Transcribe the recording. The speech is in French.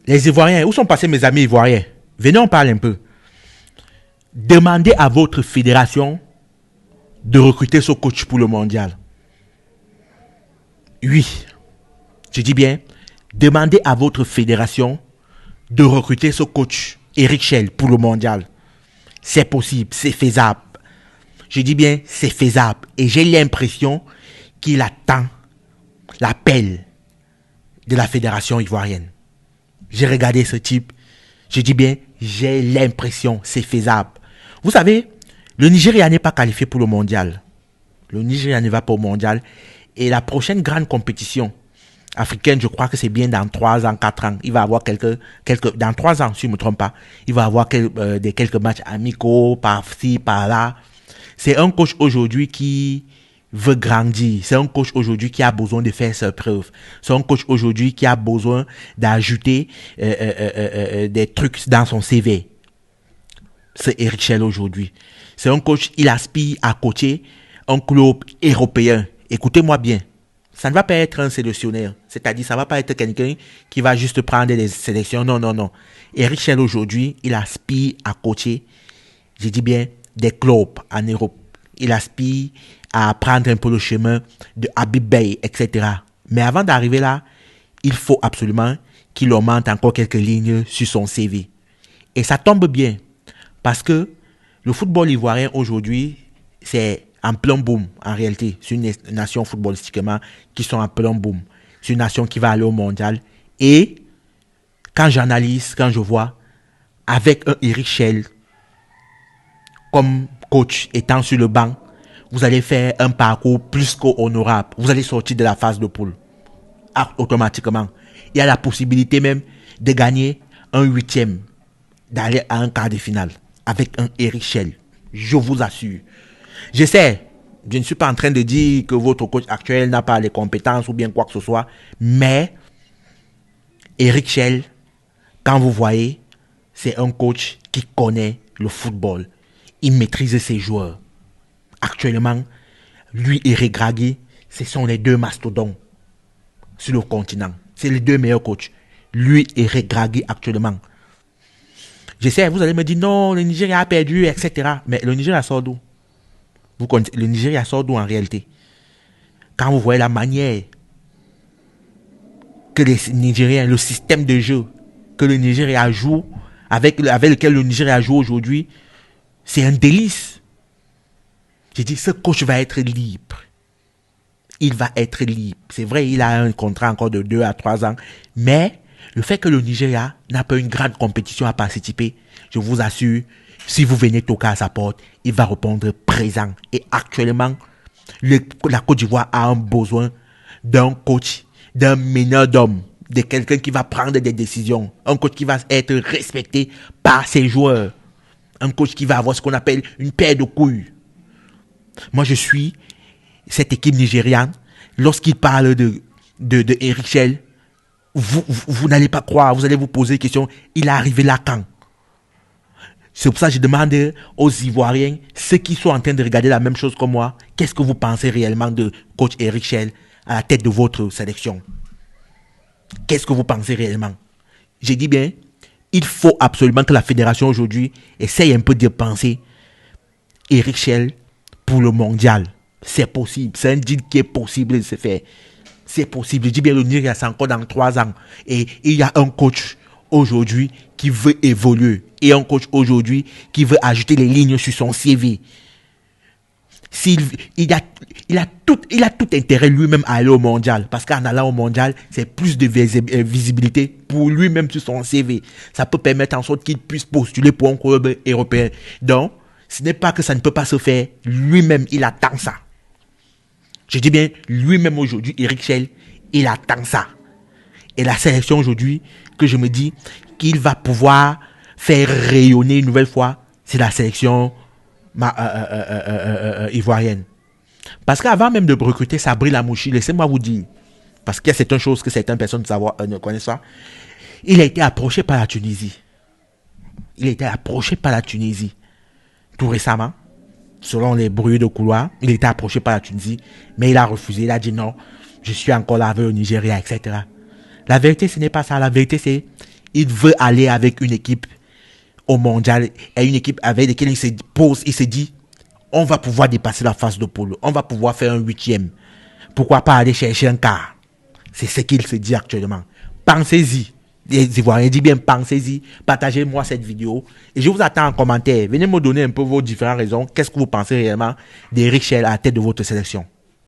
Les Ivoiriens, où sont passés mes amis Ivoiriens? Venez, on parle un peu. Demandez à votre fédération de recruter ce coach pour le mondial. Oui, je dis bien, demandez à votre fédération de recruter ce coach, Eric Schell, pour le mondial. C'est possible, c'est faisable. Je dis bien, c'est faisable. Et j'ai l'impression qu'il attend l'appel de la fédération ivoirienne. J'ai regardé ce type. Je dis bien, j'ai l'impression, c'est faisable. Vous savez, le Nigeria n'est pas qualifié pour le mondial. Le Nigeria ne va pas au mondial. Et la prochaine grande compétition africaine, je crois que c'est bien dans 3 ans, 4 ans. Il va avoir dans 3 ans, si je ne me trompe pas, il va avoir quelques matchs amicaux, par-ci, par-là. C'est un coach aujourd'hui qui veut grandir. C'est un coach aujourd'hui qui a besoin de faire ses preuves. C'est un coach aujourd'hui qui a besoin d'ajouter des trucs dans son CV. C'est Eric Schell aujourd'hui. C'est un coach, il aspire à coacher un club européen. Écoutez-moi bien. Ça ne va pas être un sélectionneur. C'est-à-dire, ça ne va pas être quelqu'un qui va juste prendre des sélections. Non, non, non. Eric Schell aujourd'hui, il aspire à coacher, je dis bien, des clubs en Europe. Il aspire à prendre un peu le chemin de Habib Beye, etc. Mais avant d'arriver là, il faut absolument qu'il augmente encore quelques lignes sur son CV. Et ça tombe bien. Parce que le football ivoirien aujourd'hui, c'est en plein boom en réalité. C'est une nation footballistiquement qui sont en plein boom. C'est une nation qui va aller au mondial. Et quand j'analyse, quand je vois, avec un Eric Schell comme coach étant sur le banc, vous allez faire un parcours plus qu'honorable. Vous allez sortir de la phase de poule. Automatiquement. Il y a la possibilité même de gagner un 8e, d'aller à un quart de finale avec un Eric Schell. Je vous assure. Je sais, je ne suis pas en train de dire que votre coach actuel n'a pas les compétences ou bien quoi que ce soit, mais Eric Schell, quand vous voyez, c'est un coach qui connaît le football. Il maîtrise ses joueurs. Actuellement, lui et Eric Gragui, ce sont les 2 mastodons sur le continent. C'est les 2 meilleurs coachs. Lui et Eric Gragui actuellement. Je sais, vous allez me dire non, le Nigeria a perdu, etc. Mais le Nigeria sort d'où? Le Nigeria sort d'où en réalité? Quand vous voyez la manière que les Nigériens, le système de jeu que le Nigeria joue, avec lequel le Nigeria joue aujourd'hui, c'est un délice. J'ai dit, ce coach va être libre. Il va être libre. C'est vrai, il a un contrat encore de 2 à 3 ans. Mais le fait que le Nigeria n'a pas une grande compétition à participer, je vous assure, si vous venez toquer à sa porte, il va répondre présent. Et actuellement, la Côte d'Ivoire a un besoin d'un coach, d'un meneur d'hommes, de quelqu'un qui va prendre des décisions. Un coach qui va être respecté par ses joueurs. Un coach qui va avoir ce qu'on appelle une paire de couilles. Moi, je suis cette équipe nigériane. Lorsqu'il parle de Eric Schell, vous n'allez pas croire. Vous allez vous poser des questions. Il est arrivé là quand? C'est pour ça que je demande aux Ivoiriens, ceux qui sont en train de regarder la même chose que moi, qu'est-ce que vous pensez réellement de coach Eric Schell à la tête de votre sélection? Qu'est-ce que vous pensez réellement? J'ai dit bien, il faut absolument que la fédération aujourd'hui essaye un peu de penser Eric Schell pour le mondial. C'est possible. C'est un deal qui est possible de se faire. C'est possible. Je dis bien, le Nigeria, c'est encore dans 3 ans. Et il y a un coach aujourd'hui qui veut évoluer. Et un coach aujourd'hui qui veut ajouter les lignes sur son CV. Il a tout intérêt lui-même à aller au mondial. Parce qu'en allant au mondial, c'est plus de visibilité pour lui-même sur son CV. Ça peut permettre en sorte qu'il puisse postuler pour un club européen. Donc, ce n'est pas que ça ne peut pas se faire. Lui-même, il attend ça. Je dis bien, lui-même aujourd'hui, Eric Schell, il attend ça. Et la sélection aujourd'hui, que je me dis qu'il va pouvoir faire rayonner une nouvelle fois, c'est la sélection ivoirienne. Parce qu'avant même de recruter Sabri Lamouchi, laissez-moi vous dire, parce qu'il y a certaines choses que certaines personnes ne connaissent pas, il a été approché par la Tunisie. Tout récemment, selon les bruits de couloir, il a été approché par la Tunisie, mais il a refusé, il a dit non, je suis encore là avec le Nigeria, etc. La vérité, ce n'est pas ça. La vérité, c'est Il veut aller avec une équipe au mondial et une équipe avec laquelle il se pose, il se dit, on va pouvoir dépasser la phase de poule, on va pouvoir faire un 8e. Pourquoi pas aller chercher un quart? C'est ce qu'il se dit actuellement. Pensez-y. Les Ivoiriens, dis bien pensez-y. Partagez-moi cette vidéo. Et je vous attends en commentaire. Venez me donner un peu vos différentes raisons. Qu'est-ce que vous pensez réellement d'Eric Chelle à la tête de votre sélection?